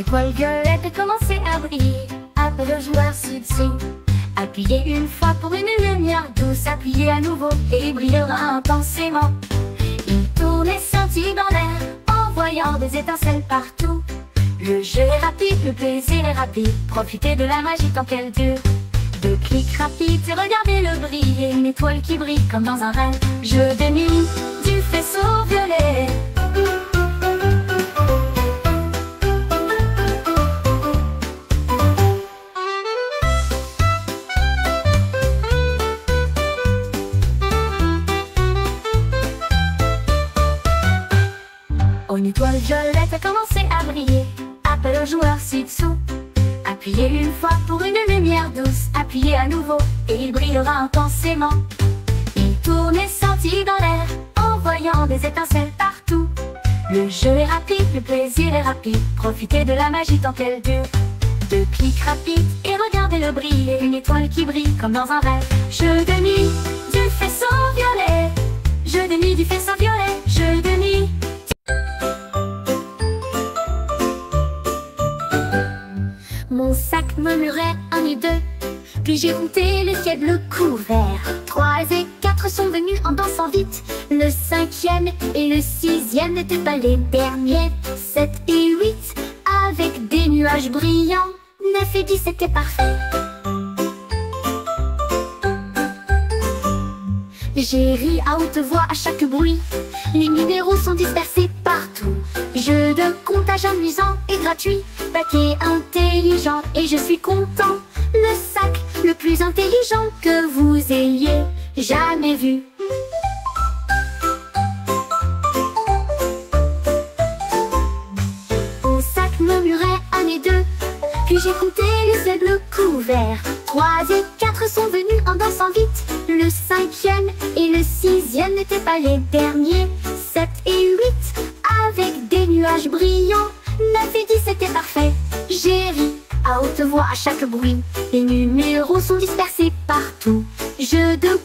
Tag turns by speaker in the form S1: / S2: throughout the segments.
S1: étoile violette commençait à briller. Appelle le joueur ci-dessous. Appuyez une fois pour une lumière douce. Appuyez à nouveau et il brillera intensément. Il tourne et scintille dans l'air, envoyant des étincelles partout. Le jeu est rapide, le plaisir est rapide. Profitez de la magie tant qu'elle dure. Deux clics rapides et regardez le briller. Une étoile qui brille comme dans un rêve. Jeu de nuit du faisceau violet. Une étoile violette a commencé à briller. Appelle le joueur ci-dessous. Appuyez une fois pour une lumière douce. Appuyez à nouveau et il brillera intensément. Il tourne et scintille dans l'air, envoyant des étincelles partout. Le jeu est rapide, le plaisir est rapide. Profitez de la magie tant qu'elle dure. Deux clics rapides et regardez le briller. Une étoile qui brille comme dans un rêve. Jeu de nuit du faisceau violet. Jeu de nuit du faisceau violet. Jeu de nuit. Mon sac murmurait 1 et 2. Puis j'ai compté le ciel bleu couvert. 3 et 4 sont venus en dansant vite. Le 5e et le 6e n'étaient pas les derniers. 7 et 8 avec des nuages brillants. 9 et 10 c'était parfait. J'ai ri à haute voix à chaque bruit. Les numéros sont dispersés partout. Jeu de comptage amusant et gratuit. Paquet intelligent et je suis content. Le sac le plus intelligent que vous ayez jamais vu. Mon sac murmurait 1 et 2. Puis j'ai compté les ciel bleu couverts. 3 et 4 sont venus en dansant vite. Le 5e et le 6e n'étaient pas les derniers. 7 et 8 avec des nuages brillants. 9 et 10 c'était parfait. J'ai ri à haute voix à chaque bruit. Les numéros sont dispersés partout. Jeu de...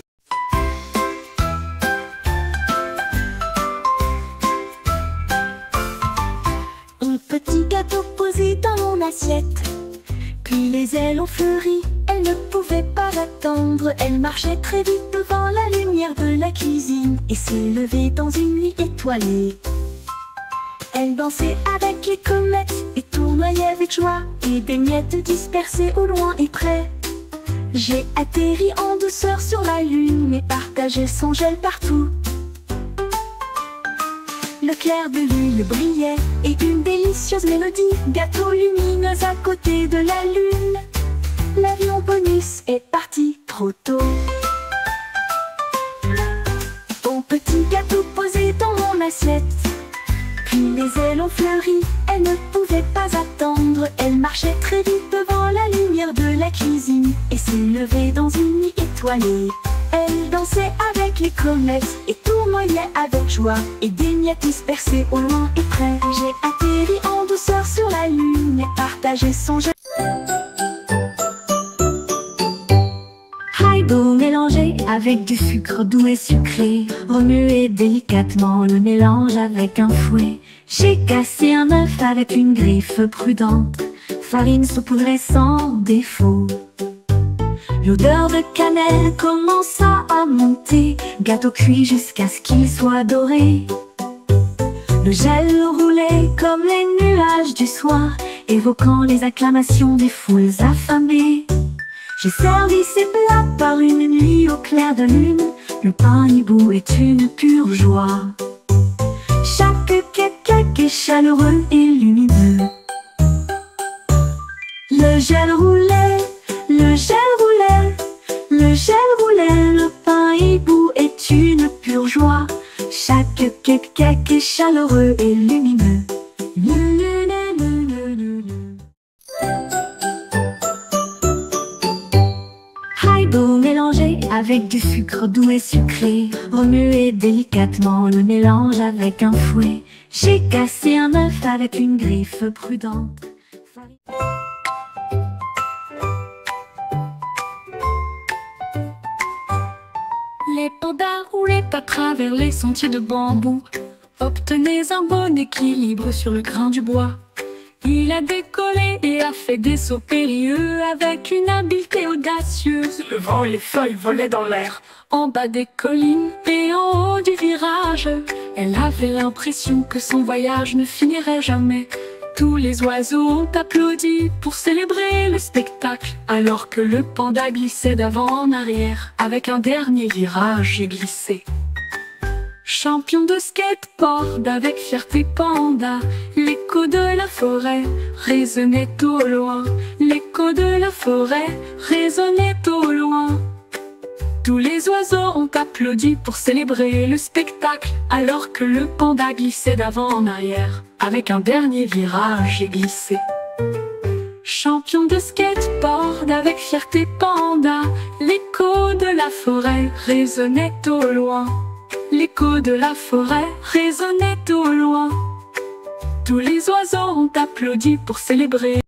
S1: Un petit gâteau posé dans mon assiette. Puis les ailes ont fleuri, elle ne pouvait pas attendre. Elle marchait très vite devant la lumière de la cuisine et s'est levée dans une nuit étoilée. Elle dansait avec les comètes et tournoyait avec joie, et des miettes dispersées au loin et près. J'ai atterri en douceur sur la lune et partagé son gel partout. Le clair de lune brillait et une délicieuse mélodie. Gâteau lumineuse à côté de la lune. L'avion bonus est parti trop tôt. Ton petit gâteau posé dans mon assiette. Puis les ailes ont fleuri, elle ne pouvait pas attendre. Elle marchait très vite devant la lumière de la cuisine et s'est levée dans une nuit étoilée. Elle dansait avec les comètes et tournoyait avec joie, et des miettes dispersées au loin et près. J'ai atterri en douceur sur la lune et partagé son jeu. Haribo mélangé avec du sucre doux et sucré. Remuez délicatement le mélange avec un fouet. J'ai cassé un œuf avec une griffe prudente. Farine saupoudrée sans défaut. L'odeur de cannelle commença à monter. Gâteau cuit jusqu'à ce qu'il soit doré. Le gel roulait comme les nuages du soir, évoquant les acclamations des foules affamées. J'ai servi ces plats par une nuit au clair de lune. Le pain hibou est une pure joie. Chaque cake est chaleureux et lumineux. Le gel roulait, le gel roulait, le gel roulait. Le pain hibou est une pure joie. Chaque cake est chaleureux et lumineux. Haribo mélangé avec du sucre doux et sucré. Remuez délicatement le mélange avec un fouet. J'ai cassé un œuf avec une griffe prudente. Les pandas roulaient à travers les sentiers de bambou. Obtenez un bon équilibre sur le grain du bois. Il a décollé et a fait des sauts périlleux avec une habileté audacieuse.
S2: Le vent et les feuilles volaient dans l'air.
S1: En bas des collines et en haut du virage, elle avait l'impression que son voyage ne finirait jamais. Tous les oiseaux ont applaudi pour célébrer le spectacle, alors que le panda glissait d'avant en arrière, avec un dernier virage glissé. Champion de skateboard avec fierté panda, l'écho de la forêt résonnait au loin. L'écho de la forêt résonnait au loin. Tous les oiseaux ont applaudi pour célébrer le spectacle, alors que le panda glissait d'avant en arrière, avec un dernier virage glissé. Champion de skateboard avec fierté panda, l'écho de la forêt résonnait au loin. L'écho de la forêt résonnait au loin. Tous les oiseaux ont applaudi pour célébrer.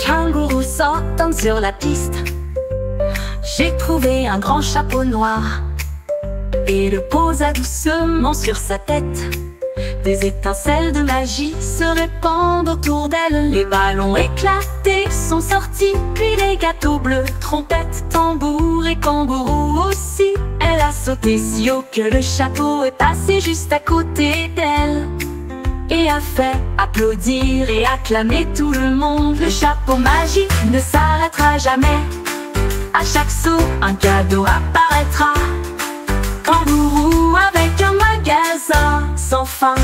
S3: Kangourou sautant sur la piste. J'ai trouvé un grand chapeau noir et le posa doucement sur sa tête. Des étincelles de magie se répandent autour d'elle. Les ballons éclatés sont sortis, puis les gâteaux bleus, trompettes, tambours et kangourous aussi. Elle a sauté si haut que le chapeau est passé juste à côté d'elle et a fait applaudir et acclamer tout le monde. Le chapeau magique ne s'arrêtera jamais. À chaque saut, un cadeau apparaîtra. Kangourou avec un magasin sans fin.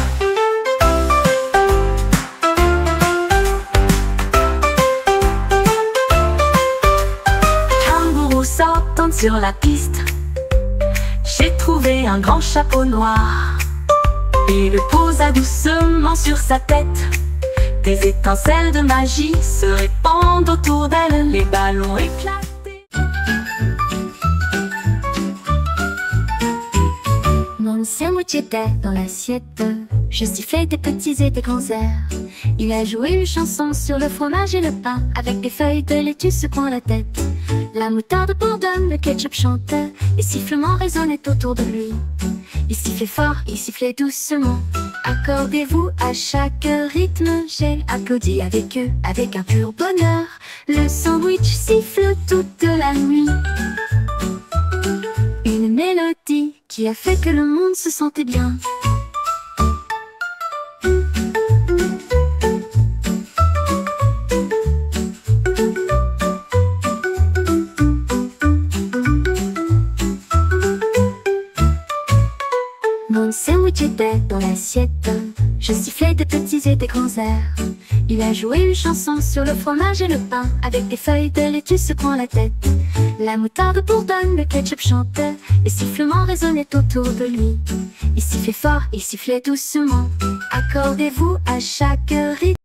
S3: Kangourou sautant sur la piste. J'ai trouvé un grand chapeau noir et le posa doucement sur sa tête. Des étincelles de magie se répandent autour d'elle. Les ballons éclatent.
S1: Mon sandwich était dans l'assiette. Je sifflais des petits et des grands airs. Il a joué une chanson sur le fromage et le pain, avec des feuilles de laitue secouant la tête. La moutarde bourdonne, le ketchup chante, les sifflements résonnaient autour de lui. Il sifflait fort, il sifflait doucement. Accordez-vous à chaque rythme. J'ai applaudi avec eux, avec un pur bonheur. Le sandwich siffle toute la nuit. Une mélodie qui a fait que le monde se sentait bien. Mon sandwich était dans l'assiette. Je sifflais des petits et des grands airs. Il a joué une chanson sur le fromage et le pain, avec des feuilles de laitue secouant la tête. La moutarde bourdonne, le ketchup chante, les sifflements résonnaient autour de lui. Il sifflait fort, il sifflait doucement. Accordez-vous à chaque rythme.